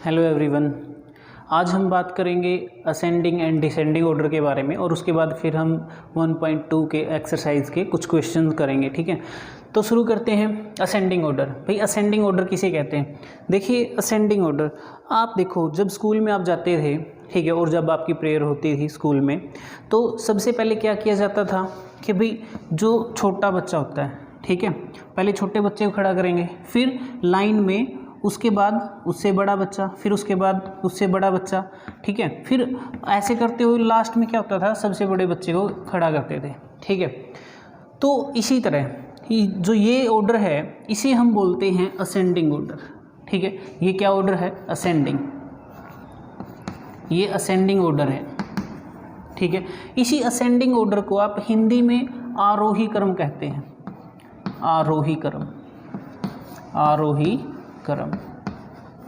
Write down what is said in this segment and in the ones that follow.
Hello everyone. आज हम बात करेंगे असेंडिंग एंड डिसेंडिंग ऑर्डर के बारे में और उसके बाद फिर हम 1.2 के एक्सरसाइज के कुछ क्वेश्चन करेंगे। ठीक है, तो शुरू करते हैं। असेंडिंग ऑर्डर, भाई असेंडिंग ऑर्डर किसे कहते हैं? देखिए असेंडिंग ऑर्डर, आप देखो जब स्कूल में आप जाते थे, ठीक है, और जब आपकी प्रेयर होती थी स्कूल में, तो सबसे पहले क्या किया जाता था कि भाई जो छोटा बच्चा होता है, ठीक है, पहले छोटे बच्चे को खड़ा करेंगे, फिर लाइन में, उसके बाद उससे बड़ा बच्चा, फिर उसके बाद उससे बड़ा बच्चा, ठीक है, फिर ऐसे करते हुए लास्ट में क्या होता था, सबसे बड़े बच्चे को खड़ा करते थे। ठीक है, तो इसी तरह जो ये ऑर्डर है इसे हम बोलते हैं असेंडिंग ऑर्डर। ठीक है, ये क्या ऑर्डर है? असेंडिंग, ये असेंडिंग ऑर्डर है। ठीक है, इसी असेंडिंग ऑर्डर को आप हिंदी में आरोही क्रम कहते हैं। आरोही क्रम, आरोही क्रम,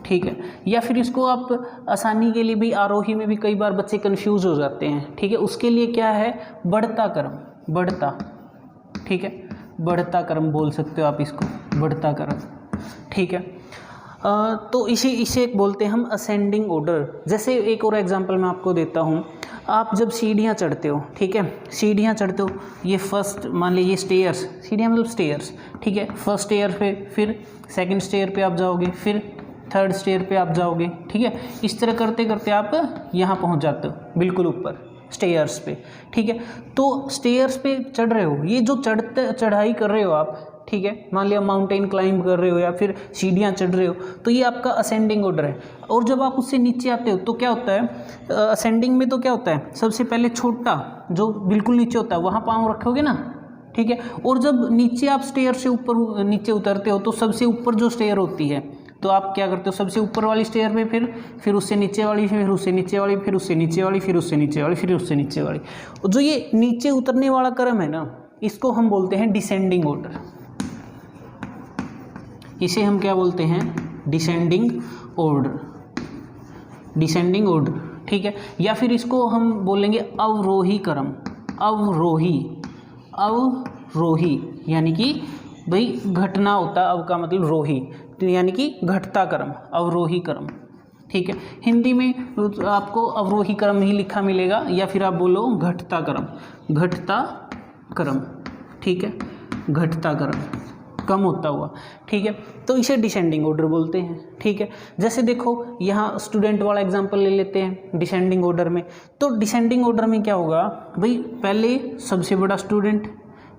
ठीक है, या फिर इसको आप आसानी के लिए भी, आरोही में भी कई बार बच्चे कंफ्यूज हो जाते हैं। ठीक है, उसके लिए क्या है? बढ़ता क्रम, बढ़ता, ठीक है, बढ़ता क्रम बोल सकते हो आप इसको, बढ़ता क्रम। ठीक है, तो इसे बोलते हैं हम असेंडिंग ऑर्डर। जैसे एक और एग्जांपल मैं आपको देता हूँ। आप जब सीढ़ियाँ चढ़ते हो, ठीक है, सीढ़ियाँ चढ़ते हो, ये फर्स्ट, मान लीजिए स्टेयर्स, सीढ़ियाँ मतलब स्टेयर्स, ठीक है, फर्स्ट स्टेयर पे, फिर सेकंड स्टेयर पे आप जाओगे, फिर थर्ड स्टेयर पे आप जाओगे। ठीक है, इस तरह करते करते आप यहाँ पहुँच जाते हो, बिल्कुल ऊपर स्टेयर्स पे। ठीक है, तो स्टेयर्स पे चढ़ रहे हो, ये जो चढ़ाई कर रहे हो आप, ठीक है, मान लिया माउंटेन क्लाइंब कर रहे हो या फिर सीढ़ियाँ चढ़ रहे हो, तो ये आपका असेंडिंग ऑर्डर है। और जब आप उससे नीचे आते हो तो क्या होता है? असेंडिंग में तो क्या होता है, सबसे पहले छोटा जो बिल्कुल नीचे होता है वहाँ पाँव रखोगे ना, ठीक है, और जब नीचे आप स्टेयर से ऊपर नीचे उतरते हो तो सबसे ऊपर जो स्टेयर होती है, तो आप क्या करते हो? सबसे ऊपर वाली स्टेयर पे, फिर उससे नीचे वाली, फिर उससे नीचे वाली, फिर उससे नीचे वाली, फिर उससे नीचे वाली, फिर उससे नीचे वाली। जो ये नीचे उतरने वाला क्रम है ना, इसको हम बोलते हैं डिसेंडिंग ऑर्डर। इसे हम क्या बोलते हैं? Descending order, descending order. ठीक है, या फिर इसको हम बोलेंगे अवरोही क्रम, अवरोही, अवरोही यानी कि भाई घटना होता, अव का मतलब रोही, यानी कि घटता क्रम, अवरोही क्रम। ठीक है, हिंदी में आपको अवरोही क्रम ही लिखा मिलेगा, या फिर आप बोलो घटता क्रम, घटता क्रम। ठीक है, घटता क्रम, कम होता हुआ। ठीक है, तो इसे डिसेंडिंग ऑर्डर बोलते हैं। ठीक है, जैसे देखो यहाँ स्टूडेंट वाला एग्जांपल ले लेते हैं डिसेंडिंग ऑर्डर में। तो डिसेंडिंग ऑर्डर में क्या होगा भाई? पहले सबसे बड़ा स्टूडेंट,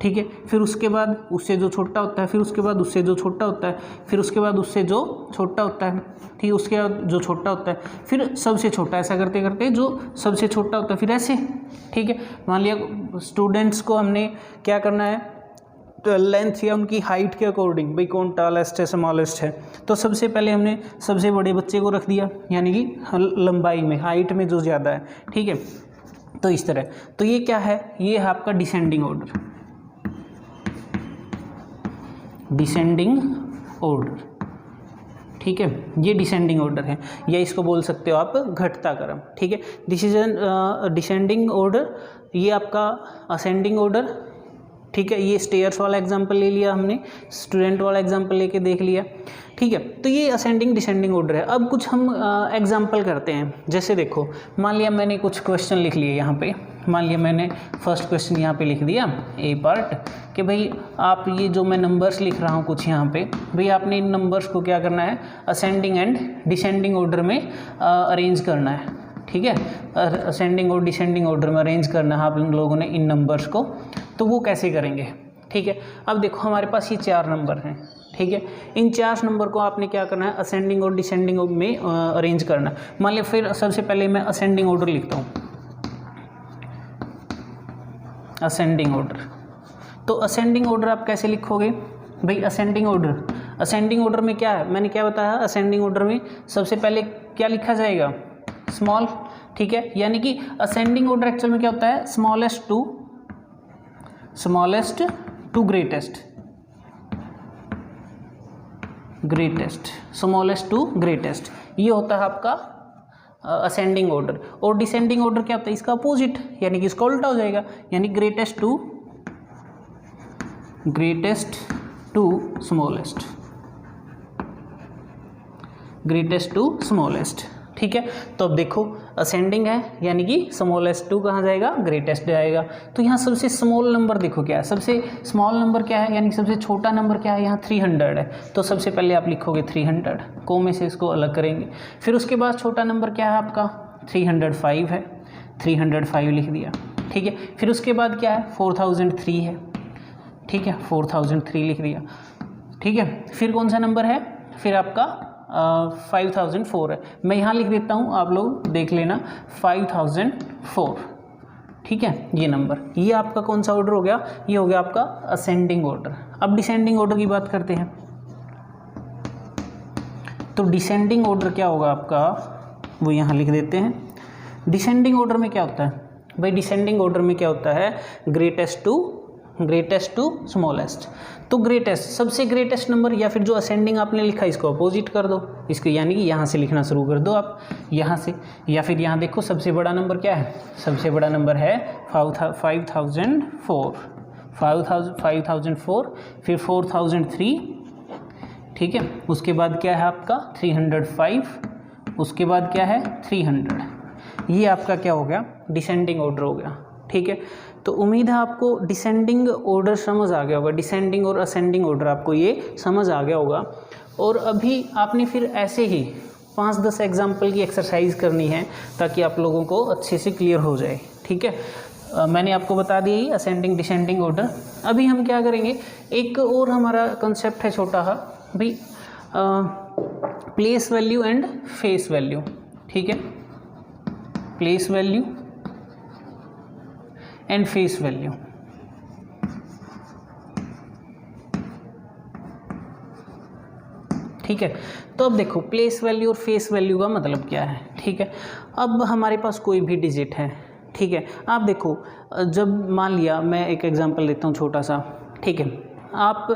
ठीक है, फिर उसके बाद उससे जो छोटा होता है, फिर उसके बाद उससे जो छोटा होता है, फिर उसके बाद उससे जो छोटा होता है, ठीक है, उसके बाद जो छोटा होता है, फिर सबसे छोटा, ऐसा करते करते जो सबसे छोटा होता है, फिर ऐसे। ठीक है, मान लिया स्टूडेंट्स को हमने क्या करना है, तो लेंथ या उनकी हाइट के अकॉर्डिंग, भाई कौन टॉलेस्ट है, स्मॉलेस्ट है, तो सबसे पहले हमने सबसे बड़े बच्चे को रख दिया, यानी कि लंबाई में, हाइट में जो ज़्यादा है। ठीक है, तो इस तरह, तो ये क्या है? ये है आपका डिसेंडिंग ऑर्डर, डिसेंडिंग ऑर्डर। ठीक है, ये डिसेंडिंग ऑर्डर है, या इसको बोल सकते हो आप घटता क्रम। ठीक है, डिसेंडिंग ऑर्डर, ये आपका असेंडिंग ऑर्डर। ठीक है, ये स्टेयर्स वाला एग्जांपल ले लिया हमने, स्टूडेंट वाला एग्जांपल लेके देख लिया। ठीक है, तो ये असेंडिंग डिसेंडिंग ऑर्डर है। अब कुछ हम एग्जांपल करते हैं। जैसे देखो, मान लिया मैंने कुछ क्वेश्चन लिख लिए यहाँ पे, मान लिया मैंने फर्स्ट क्वेश्चन यहाँ पे लिख दिया, ए पार्ट, कि भाई आप ये जो मैं नंबर्स लिख रहा हूँ कुछ यहाँ पे, भाई आपने इन नंबर्स को क्या करना है? असेंडिंग एंड डिसेंडिंग ऑर्डर में अरेंज करना है। ठीक है, असेंडिंग और डिसेंडिंग ऑर्डर में अरेंज करना है आप लोगों ने इन नंबर्स को। तो वो कैसे करेंगे? ठीक है, अब देखो हमारे पास ये 4 नंबर हैं। ठीक है, इन 4 नंबर को आपने क्या करना है? असेंडिंग और डिसेंडिंग में अरेंज करना। मान लिया फिर सबसे पहले मैं असेंडिंग ऑर्डर लिखता हूँ, असेंडिंग ऑर्डर। तो असेंडिंग ऑर्डर आप कैसे लिखोगे भाई? असेंडिंग ऑर्डर में क्या है, मैंने क्या बताया? असेंडिंग ऑर्डर में सबसे पहले क्या लिखा जाएगा? स्मॉल। ठीक है, यानी कि असेंडिंग ऑर्डर एक्चुअल में क्या होता है? Smallest to greatest, greatest, smallest to greatest, ये होता है आपका असेंडिंग ऑर्डर। और डिसेंडिंग ऑर्डर क्या होता है? इसका अपोजिट, यानी कि इसका उल्टा हो जाएगा, यानी greatest to smallest. Greatest to smallest. ठीक है, तो अब देखो असेंडिंग है यानी कि स्मॉलेस्ट टू कहाँ जाएगा, ग्रेटेस्ट जाएगा। तो यहाँ सबसे स्मॉल नंबर देखो क्या है, सबसे स्मॉल नंबर क्या है, यानी कि सबसे छोटा नंबर क्या है, यहाँ 300 है। तो सबसे पहले आप लिखोगे 300, कोमे से इसको अलग करेंगे। फिर उसके बाद छोटा नंबर क्या है आपका 305 है, 305 लिख दिया। ठीक है, फिर उसके बाद क्या है 4003 है। ठीक है, 4003 लिख दिया। ठीक है, फिर कौन सा नंबर है, फिर आपका 5004 है। मैं यहाँ लिख देता हूँ, आप लोग देख लेना 5004। ठीक है, ये नंबर, ये आपका कौन सा ऑर्डर हो गया, ये हो गया आपका असेंडिंग ऑर्डर। अब डिसेंडिंग ऑर्डर की बात करते हैं। तो डिसेंडिंग ऑर्डर क्या होगा आपका, वो यहाँ लिख देते हैं। डिसेंडिंग ऑर्डर में क्या होता है भाई, डिसेंडिंग ऑर्डर में क्या होता है, ग्रेटेस्ट टू स्मॉलेस्ट। तो ग्रेटेस्ट, सबसे ग्रेटेस्ट नंबर, या फिर जो असेंडिंग आपने लिखा इसको अपोजिट कर दो, इसको यानी कि यहाँ से लिखना शुरू कर दो आप, यहाँ से। या फिर यहाँ देखो सबसे बड़ा नंबर क्या है, सबसे बड़ा नंबर है 5004, फिर 4003। ठीक है, उसके बाद क्या है आपका 305, उसके बाद क्या है 300। ये आपका क्या हो गया, डिसेंडिंग ऑर्डर हो गया। ठीक है, तो उम्मीद है आपको डिसेंडिंग ऑर्डर समझ आ गया होगा, डिसेंडिंग और असेंडिंग ऑर्डर आपको ये समझ आ गया होगा। और अभी आपने फिर ऐसे ही 5-10 एग्जाम्पल की एक्सरसाइज करनी है ताकि आप लोगों को अच्छे से क्लियर हो जाए। ठीक है, मैंने आपको बता दिया ही असेंडिंग डिसेंडिंग ऑर्डर। अभी हम क्या करेंगे, एक और हमारा कंसेप्ट है छोटा सा भाई, place value and face value. ठीक है, place value and face value. ठीक है, तो अब देखो प्लेस वैल्यू और फेस वैल्यू का मतलब क्या है। ठीक है, अब हमारे पास कोई भी डिजिट है। ठीक है, आप देखो, जब मान लिया, मैं एक एग्जांपल देता हूँ छोटा सा। ठीक है, आप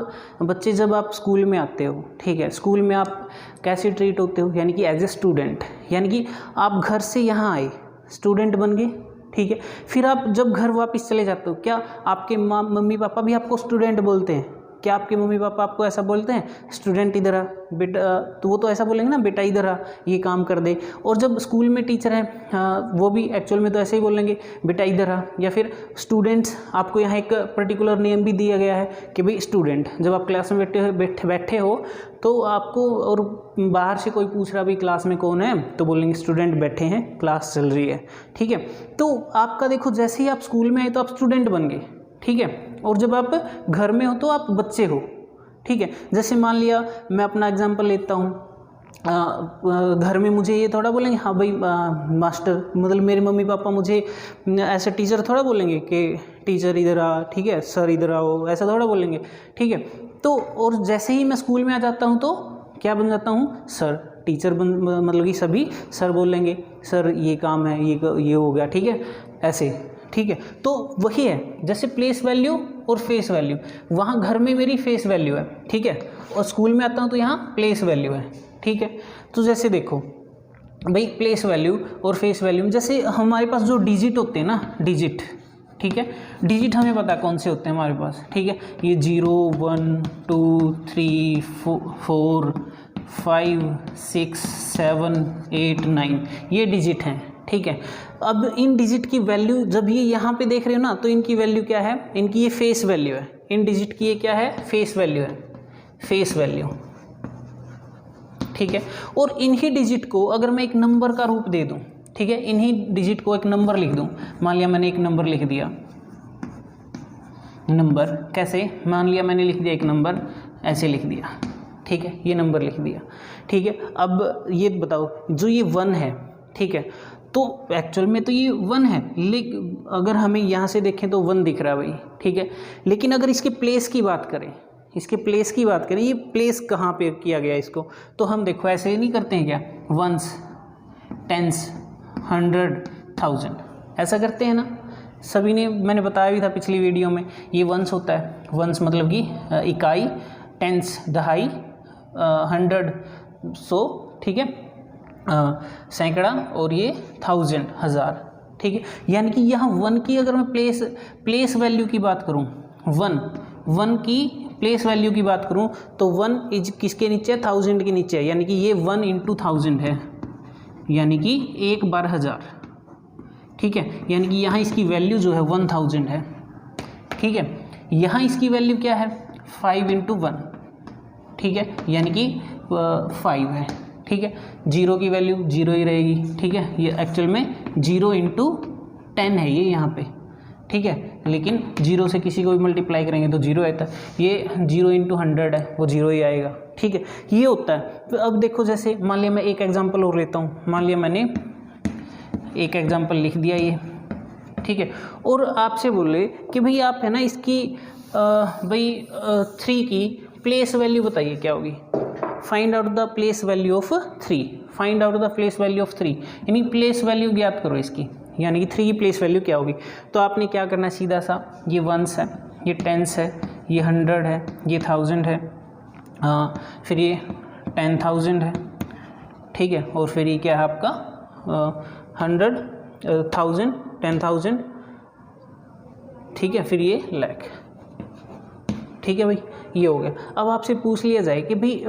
बच्चे जब आप स्कूल में आते हो, ठीक है, स्कूल में आप कैसे ट्रीट होते हो, यानी कि एज ए स्टूडेंट, यानी कि आप घर से यहाँ आए, स्टूडेंट बन गए। ठीक है, फिर आप जब घर वापस चले जाते हो, क्या आपके मम्मी पापा भी आपको स्टूडेंट बोलते हैं? क्या आपके मम्मी पापा आपको ऐसा बोलते हैं, स्टूडेंट इधर आ बेटा, तो वो तो ऐसा बोलेंगे ना, बेटा इधर आ ये काम कर दे। और जब स्कूल में टीचर हैं वो भी एक्चुअल में तो ऐसे ही बोलेंगे, बेटा इधर आ। या फिर स्टूडेंट्स, आपको यहाँ एक पर्टिकुलर नेम भी दिया गया है कि भाई स्टूडेंट, जब आप क्लास में बैठे हो तो आपको, और बाहर से कोई पूछ रहा भाई क्लास में कौन है, तो बोलेंगे स्टूडेंट बैठे हैं, क्लास चल रही है। ठीक है, तो आपका देखो जैसे ही आप स्कूल में आए तो आप स्टूडेंट बन गए। ठीक है, और जब आप घर में हो तो आप बच्चे हो। ठीक है, जैसे मान लिया मैं अपना एग्जांपल लेता हूँ, घर में मुझे ये थोड़ा बोलेंगे हाँ भाई मास्टर, मतलब मेरे मम्मी पापा मुझे ऐसे टीचर थोड़ा बोलेंगे कि टीचर इधर आ, ठीक है, सर इधर आओ, ऐसा थोड़ा बोलेंगे। ठीक है, तो और जैसे ही मैं स्कूल में आ जाता हूँ तो क्या बन जाता हूँ, सर। टीचर मतलब कि सभी सर बोलेंगे, सर ये काम है, ये हो गया। ठीक है, ऐसे। ठीक है, तो वही है जैसे प्लेस वैल्यू और फेस वैल्यू, वहाँ घर में मेरी फेस वैल्यू है। ठीक है, और स्कूल में आता हूँ तो यहाँ प्लेस वैल्यू है। ठीक है, तो जैसे देखो भाई प्लेस वैल्यू और फेस वैल्यू, जैसे हमारे पास जो डिजिट होते हैं ना, डिजिट, ठीक है, डिजिट हमें पता है कौन से होते हैं हमारे पास। ठीक है, ये 0 1 2 3 4 5 6 7 8 9 ये डिजिट हैं। ठीक है, अब इन डिजिट की वैल्यू जब ये यहाँ पे देख रहे हो ना, तो इनकी वैल्यू क्या है, इनकी ये फेस वैल्यू है। इन डिजिट की ये क्या है, फेस वैल्यू है, फेस वैल्यू। ठीक है, और इन्हीं डिजिट को अगर मैं एक नंबर का रूप दे दूँ, ठीक है, इन्हीं डिजिट को एक नंबर लिख दूँ, मान लिया मैंने एक नंबर लिख दिया, नंबर कैसे, मान लिया मैंने लिख दिया एक नंबर, ऐसे लिख दिया। ठीक है, ये नंबर लिख दिया। ठीक है, अब ये बताओ जो ये 1 है, ठीक है, तो एक्चुअल में तो ये 1 है, लेकिन अगर हमें यहाँ से देखें तो 1 दिख रहा है भाई। ठीक है, लेकिन अगर इसके प्लेस की बात करें, इसके प्लेस की बात करें, ये प्लेस कहाँ पे किया गया इसको, तो हम देखो ऐसे नहीं करते हैं क्या, 1s 10s 100 1000 ऐसा करते हैं ना सभी ने, मैंने बताया भी था पिछली वीडियो में, ये 1s होता है, 1s मतलब कि इकाई, 10s दहाई, 100 100, ठीक है, सैकड़ा, और ये 1000 1000। ठीक है, यानी कि यहाँ 1 की अगर मैं प्लेस वैल्यू की बात करूँ, 1 की प्लेस वैल्यू की बात करूं तो 1 इज किसके नीचे है, 1000 के नीचे है, यानी कि ये 1 × 1000 है, यानी कि 1 बार 1000, ठीक है। यानी कि यहाँ इसकी वैल्यू जो है 1000 है, ठीक है। यहाँ इसकी वैल्यू क्या है, 5 × 1, ठीक है, यानी कि 5 है, ठीक है। 0 की वैल्यू 0 ही रहेगी, ठीक है। ये एक्चुअल में 0 × 10 है ये यहाँ पे, ठीक है, लेकिन 0 से किसी को भी मल्टीप्लाई करेंगे तो 0 आता है। ये 0 × 100 है, वो 0 ही आएगा, ठीक है। ये होता है। तो अब देखो, जैसे मान लिया मैं एक एग्जांपल और लेता हूँ, मान लिया मैंने एक एग्जांपल लिख दिया ये, ठीक है, और आपसे बोले कि भाई आप है ना इसकी भाई 3 की प्लेस वैल्यू बताइए क्या होगी। Find out the place value of 3, find out the place value of 3, यानी प्लेस वैल्यू ज्ञात करो इसकी, यानी कि 3 की प्लेस वैल्यू क्या होगी। तो आपने क्या करना है, सीधा सा, ये 1s है, ये 10s है, ये 100 है, ये 1000 है, फिर ये 10,000 है, ठीक है, और फिर ये क्या है आपका 100, 1000, 10,000, ठीक है, फिर ये लाख, ठीक है भाई, ये हो गया। अब आपसे पूछ लिया जाए कि भाई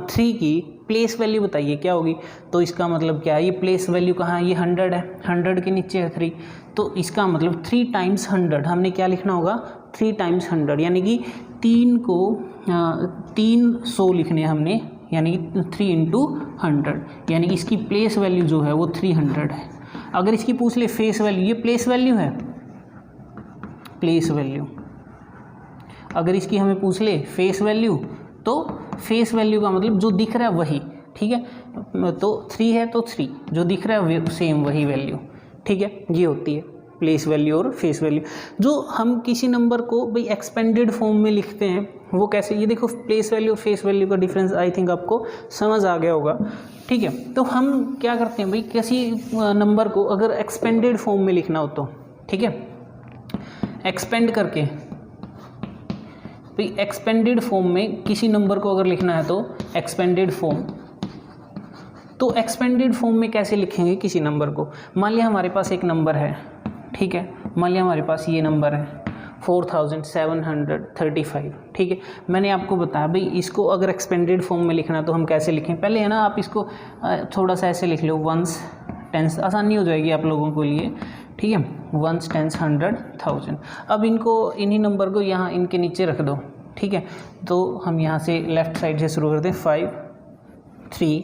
3 की प्लेस वैल्यू बताइए क्या होगी, तो इसका मतलब क्या है, ये प्लेस वैल्यू कहाँ है, ये 100 है, 100 के नीचे है 3, तो इसका मतलब 3 × 100, हमने क्या लिखना होगा, 3 × 100, यानी कि 3 को 300 लिखने हमने, यानी कि 3 × 100, यानी कि इसकी प्लेस वैल्यू जो है वो 300 है। अगर इसकी पूछ ले फेस वैल्यू, ये प्लेस वैल्यू है, प्लेस वैल्यू, अगर इसकी हमें पूछ ले फेस वैल्यू, तो फेस वैल्यू का मतलब जो दिख रहा है वही, ठीक है, तो 3 है तो 3 जो दिख रहा है सेम वही वैल्यू, ठीक है, ये होती है प्लेस वैल्यू और फेस वैल्यू। जो हम किसी नंबर को भाई एक्सपेंडेड फॉर्म में लिखते हैं वो कैसे, ये देखो प्लेस वैल्यू और फेस वैल्यू का डिफरेंस आई थिंक आपको समझ आ गया होगा, ठीक है। तो हम क्या करते हैं भाई, किसी नंबर को अगर एक्सपेंडेड फॉर्म में लिखना हो तो, ठीक है, एक्सपेंड करके भाई एक्सपेंडेड फॉर्म में किसी नंबर को अगर लिखना है तो एक्सपेंडेड फॉर्म, तो एक्सपेंडेड फॉर्म में कैसे लिखेंगे किसी नंबर को। मान लिया हमारे पास एक नंबर है, ठीक है, मान लिया हमारे पास ये नंबर है 4735, ठीक है। मैंने आपको बताया भाई इसको अगर एक्सपेंडेड फॉर्म में लिखना है तो हम कैसे लिखें, पहले है ना आप इसको थोड़ा सा ऐसे लिख लो, 1s 10s, आसानी हो जाएगी आप लोगों के लिए, ठीक है, 1s 10s 100 1000। अब इनको इन्हीं नंबर को यहाँ इनके नीचे रख दो, ठीक है, तो हम यहाँ से लेफ़्ट साइड से शुरू करते हैं, 5 3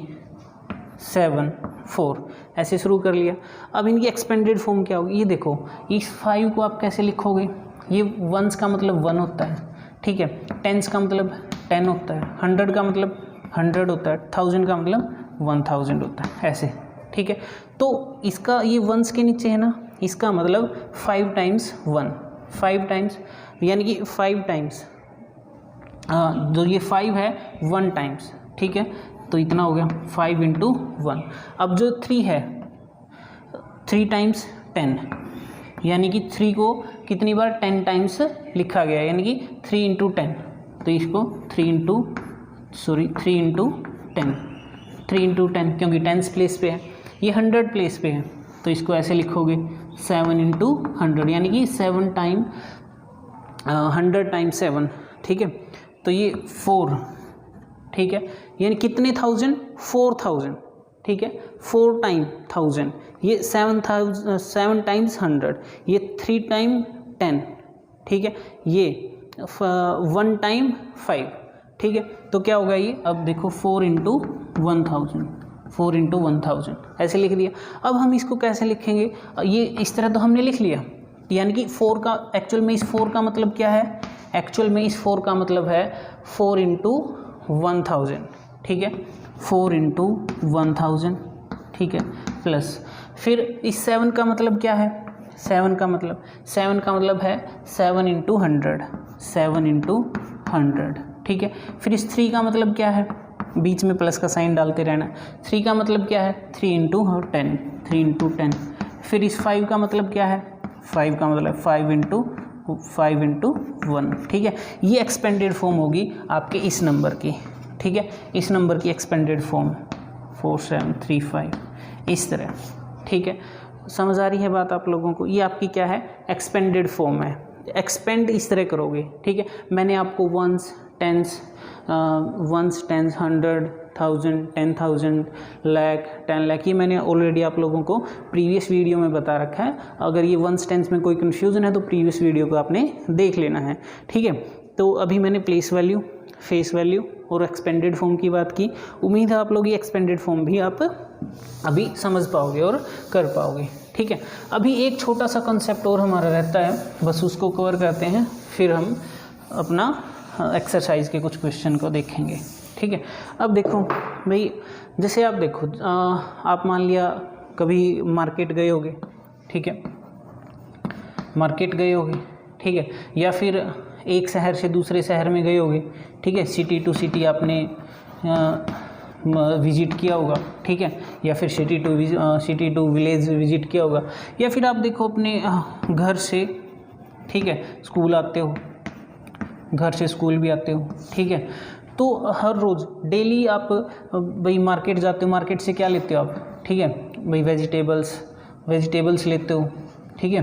7 4 ऐसे शुरू कर लिया। अब इनकी एक्सपेंडेड फॉर्म क्या होगी, ये देखो, इस 5 को आप कैसे लिखोगे, ये 1s का मतलब 1 होता है, ठीक है, 10s का मतलब 10 होता है, 100 का मतलब 100 होता है, 1000 का मतलब 1000 होता है, ऐसे, ठीक है। तो इसका ये 1s के नीचे है ना, इसका मतलब 5 × 1, 5 टाइम्स, यानी कि 5 टाइम्स, जो ये 5 है 1 टाइम्स, ठीक है, तो इतना हो गया 5 × 1। अब जो 3 है 3 टाइम्स 10, यानी कि 3 को कितनी बार 10 टाइम्स लिखा गया, यानी कि 3 × 10, तो इसको 3 × 10, 3 × 10 क्योंकि 10s प्लेस पे है, ये 100 प्लेस पे है, तो इसको ऐसे लिखोगे 7 × 100, यानी कि 7 टाइम 100 टाइम्स 7, ठीक है, तो ये 4, ठीक है, यानी कितने 1000, 4000, ठीक है, 4 टाइम 1000, ये 7 टाइम्स 100, ये 3 टाइम 10, ठीक है, ये 1 टाइम 5, ठीक है, तो क्या होगा ये, अब देखो 4 × 1000, 4 × 1000 ऐसे लिख दिया। अब हम इसको कैसे लिखेंगे, ये इस तरह तो हमने लिख लिया, यानी कि 4 का एक्चुअल में इस 4 का मतलब क्या है, एक्चुअल में इस 4 का मतलब है 4 × 1000, ठीक है, 4 × 1000, ठीक है, प्लस फिर इस 7 का मतलब क्या है, 7 का मतलब है 7 × 100, 7 × 100, ठीक है। फिर इस 3 का मतलब क्या है, बीच में प्लस का साइन डालते रहना, 3 का मतलब क्या है 3 × 10, 3 × 10। फिर इस 5 का मतलब क्या है, 5 का मतलब 5 × 1, ठीक है। ये एक्सपेंडेड फॉर्म होगी आपके इस नंबर की, ठीक है, इस नंबर की एक्सपेंडेड फॉर्म 4735 इस तरह, ठीक है। समझ आ रही है बात आप लोगों को, ये आपकी क्या है, एक्सपेंडेड फॉर्म है। एक्सपेंड इस तरह करोगे, ठीक है। मैंने आपको वंस, टेंस, 100, 1000, 10,000, लाख, 10 लाख, ये मैंने ऑलरेडी आप लोगों को प्रीवियस वीडियो में बता रखा है। अगर ये वंस टेंस में कोई कन्फ्यूज़न है तो प्रीवियस वीडियो को आपने देख लेना है, ठीक है। तो अभी मैंने प्लेस वैल्यू, फेस वैल्यू और एक्सपेंडेड फॉर्म की बात की। उम्मीद है आप लोग ये एक्सपेंडेड फॉर्म भी आप अभी समझ पाओगे और कर पाओगे, ठीक है। अभी एक छोटा सा कंसेप्ट और हमारा रहता है, बस उसको कवर करते हैं, फिर हम अपना एक्सरसाइज के कुछ क्वेश्चन को देखेंगे, ठीक है। अब देखो भाई, जैसे आप देखो, आप मान लिया कभी मार्केट गए होगे, ठीक है, मार्केट गए होगे, ठीक है, या फिर एक शहर से दूसरे शहर में गए होगे, ठीक है, सिटी टू सिटी आपने विज़िट किया होगा, ठीक है, या फिर सिटी टू विलेज विज़िट किया होगा, या फिर आप देखो अपने घर से, ठीक है, स्कूल आते हो, घर से स्कूल भी आते हो, ठीक है। तो हर रोज़ डेली आप भाई मार्केट जाते हो, मार्केट से क्या लेते हो आप, ठीक है भाई, वेजिटेबल्स लेते हो, ठीक है।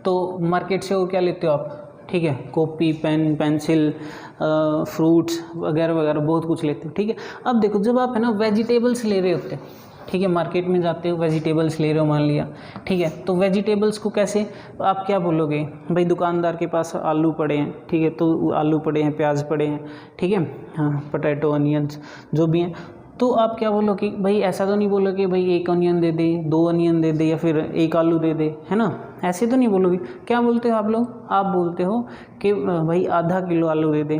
तो मार्केट से वो क्या लेते हो आप, ठीक है, कॉपी, पेन, पेंसिल, फ्रूट्स वगैरह वगैरह बहुत कुछ लेते हो, ठीक है। अब देखो जब आप है ना वेजिटेबल्स ले रहे होते हो, ठीक है, मार्केट में जाते हो, वेजिटेबल्स ले रहे हो मान लिया, ठीक है, तो वेजिटेबल्स को कैसे आप क्या बोलोगे, भाई दुकानदार के पास आलू पड़े हैं, ठीक है, तो आलू पड़े हैं, प्याज पड़े हैं, ठीक है, हाँ, पोटैटो, अनियंस जो भी हैं, तो आप क्या बोलो कि भाई, ऐसा तो नहीं बोलो कि भाई एक अनियन दे दे, 2 अनियन दे दे, या फिर एक आलू दे दे, है ना, ऐसे तो नहीं बोलोगे। क्या बोलते हो आप लोग, आप बोलते हो कि भाई आधा किलो आलू दे दे,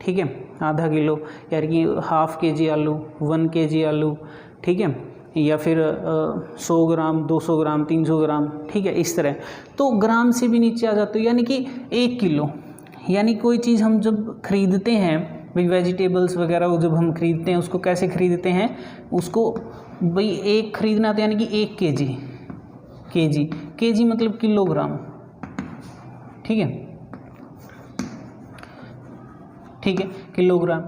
ठीक है, आधा किलो, यार कि ½ kg आलू, 1 kg आलू, ठीक है, या फिर 100 ग्राम, 200 ग्राम, 300 ग्राम, ठीक है, इस तरह। तो ग्राम से भी नीचे आ जाते हो, यानी कि 1 किलो, यानी कोई चीज़ हम जब खरीदते हैं भाई, वेजिटेबल्स वगैरह जब हम खरीदते हैं, उसको कैसे खरीदते हैं, उसको भाई एक खरीदना तो यानी कि 1 kg मतलब किलोग्राम, ठीक है, ठीक है, किलोग्राम।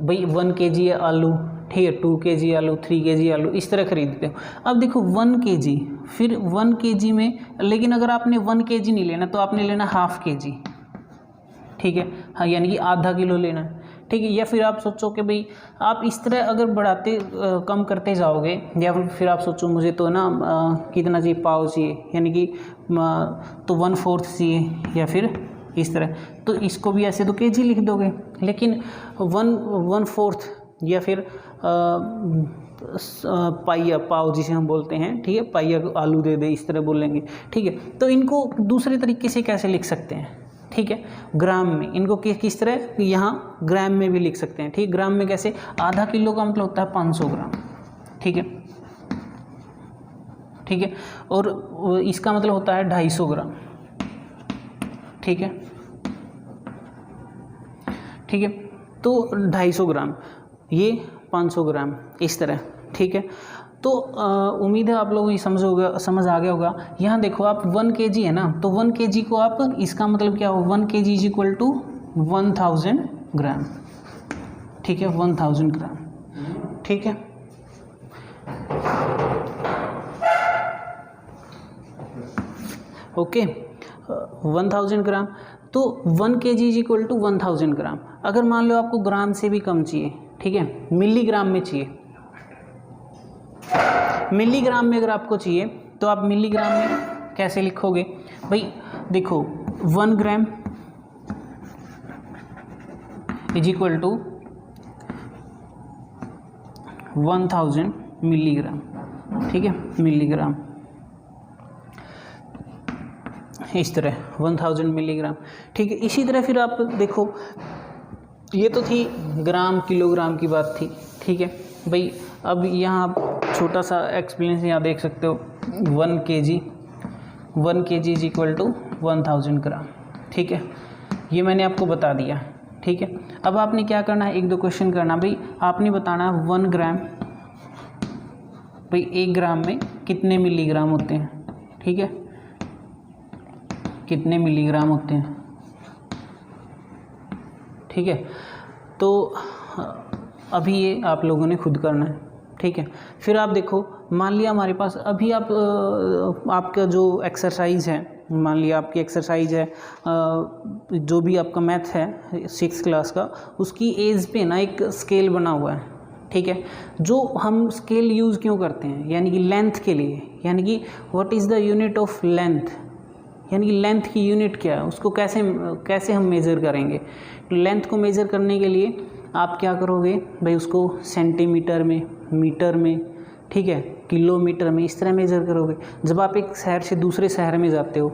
भाई 1 kg है आलू, ठीक है, 2 kg आलू, 3 kg आलू, इस तरह खरीदते हो। अब देखो 1 kg, फिर 1 kg में, लेकिन अगर आपने 1 kg नहीं लेना तो आपने लेना ½ kg, ठीक है, हाँ, यानी कि आधा किलो लेना है, ठीक है। या फिर आप सोचो कि भाई आप इस तरह अगर बढ़ाते कम करते जाओगे, या फिर आप सोचो मुझे तो ना कितना चाहिए, पाव चाहिए, यानी कि तो 1/4 चाहिए, या फिर इस तरह, तो इसको भी ऐसे तो kg लिख दोगे, लेकिन 1/4 या फिर पाइया, पाव जिसे हम बोलते हैं, ठीक है, पाइया आलू दे दे, इस तरह बोलेंगे, ठीक है। तो इनको दूसरे तरीके से कैसे लिख सकते हैं, ठीक है, ग्राम में, इनको किस तरह, यहाँ ग्राम में भी लिख सकते हैं, ठीक, ग्राम में कैसे, आधा किलो का मतलब होता है 500 ग्राम, ठीक है, ठीक है, और इसका मतलब होता है 250 ग्राम, ठीक है, ठीक है, तो 250 ग्राम, ये 500 ग्राम, इस तरह, ठीक है। तो उम्मीद है आप लोगों को समझ आ गया होगा। यहाँ देखो आप 1 kg है ना, तो 1 kg को आप, इसका मतलब क्या हो, 1 kg इज इक्वल टू 1000 ग्राम, ठीक है, 1000 ग्राम, ठीक है। ओके, 1000 ग्राम, तो 1 kg इज इक्वल टू 1000 ग्राम। अगर मान लो आपको ग्राम से भी कम चाहिए, ठीक है, मिलीग्राम में चाहिए, मिलीग्राम में अगर आपको चाहिए तो आप मिलीग्राम में कैसे लिखोगे भाई, देखो 1 gram is equal to 1000 milligram, ठीक है, मिलीग्राम, इस तरह 1000 मिलीग्राम, ठीक है। इसी तरह फिर आप देखो, ये तो थी ग्राम किलोग्राम की बात थी, ठीक है भाई। अब यहाँ आप छोटा सा एक्सपीरियंस यहाँ देख सकते हो, 1 kg इज इक्वल टू 1000 ग्राम, ठीक है, ये मैंने आपको बता दिया, ठीक है। अब आपने क्या करना है, 1-2 क्वेश्चन करना भाई, आपने बताना है 1 ग्राम, भाई 1 ग्राम में कितने मिलीग्राम होते हैं, ठीक है, कितने मिलीग्राम होते हैं, ठीक है। तो अभी ये आप लोगों ने खुद करना है, ठीक है। फिर आप देखो, मान लिया हमारे पास अभी आपका जो एक्सरसाइज है, मान लिया आपकी एक्सरसाइज है जो भी आपका मैथ है 6th क्लास का, उसकी एज पे ना एक स्केल बना हुआ है, ठीक है। जो हम स्केल यूज़ क्यों करते हैं, यानी कि लेंथ के लिए, यानी कि what is the unit of length, यानी कि लेंथ की यूनिट क्या है, उसको कैसे हम मेज़र करेंगे। लेंथ को मेज़र करने के लिए आप क्या करोगे भाई, उसको सेंटीमीटर में, मीटर में, ठीक है, किलोमीटर में, इस तरह मेज़र करोगे। जब आप एक शहर से दूसरे शहर में जाते हो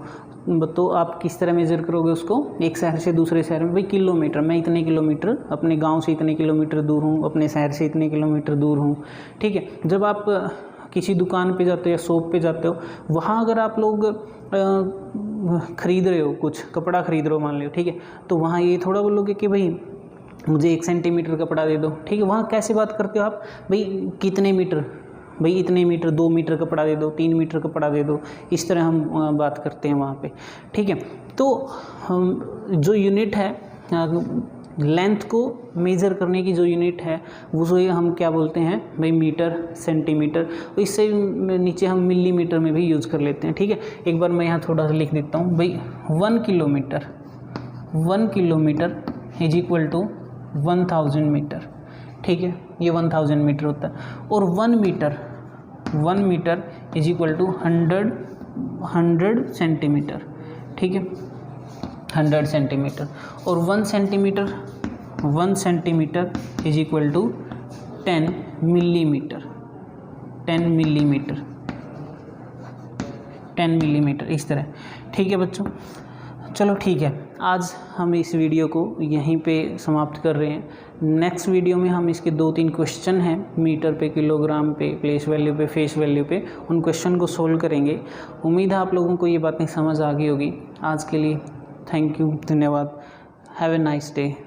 तो आप किस तरह मेज़र करोगे उसको, एक शहर से दूसरे शहर में, भाई किलोमीटर, मैं इतने किलोमीटर अपने गांव से इतने किलोमीटर दूर हूँ, अपने शहर से इतने किलोमीटर दूर हूँ, ठीक है। जब आप किसी दुकान पे जाते हो या शॉप पे जाते हो, वहाँ अगर आप लोग ख़रीद रहे हो, कुछ कपड़ा ख़रीद रहे हो मान लो, ठीक है, तो वहाँ ये थोड़ा बोलोगे कि भाई मुझे 1 सेंटीमीटर कपड़ा दे दो, ठीक है। वहाँ कैसे बात करते हो आप, भाई कितने मीटर, भाई इतने मीटर, 2 मीटर कपड़ा दे दो, 3 मीटर कपड़ा दे दो, इस तरह हम बात करते हैं वहाँ पे, ठीक है। तो हम जो यूनिट है लेंथ को मेज़र करने की जो यूनिट है वो जो हम क्या बोलते हैं भाई, मीटर, सेंटीमीटर, इससे नीचे हम मिलीमीटर में भी यूज़ कर लेते हैं, ठीक है। एक बार मैं यहाँ थोड़ा सा लिख देता हूँ भाई, 1 kilometre is equal to 1000 metre, ठीक है, ये 1000 मीटर होता है। और 1 metre is equal to 100 centimetre, ठीक है, 100 सेंटीमीटर। और 1 centimetre is equal to 10 millimetre, 10 millimetre, इस तरह, ठीक है बच्चों। चलो ठीक है, आज हम इस वीडियो को यहीं पे समाप्त कर रहे हैं। नेक्स्ट वीडियो में हम इसके 2-3 क्वेश्चन हैं, मीटर पे, किलोग्राम पे, प्लेस वैल्यू पे, फेस वैल्यू पे, उन क्वेश्चन को सोल्व करेंगे। उम्मीद है आप लोगों को ये बातें समझ आ गई होगी। आज के लिए थैंक यू, धन्यवाद। Have a nice day.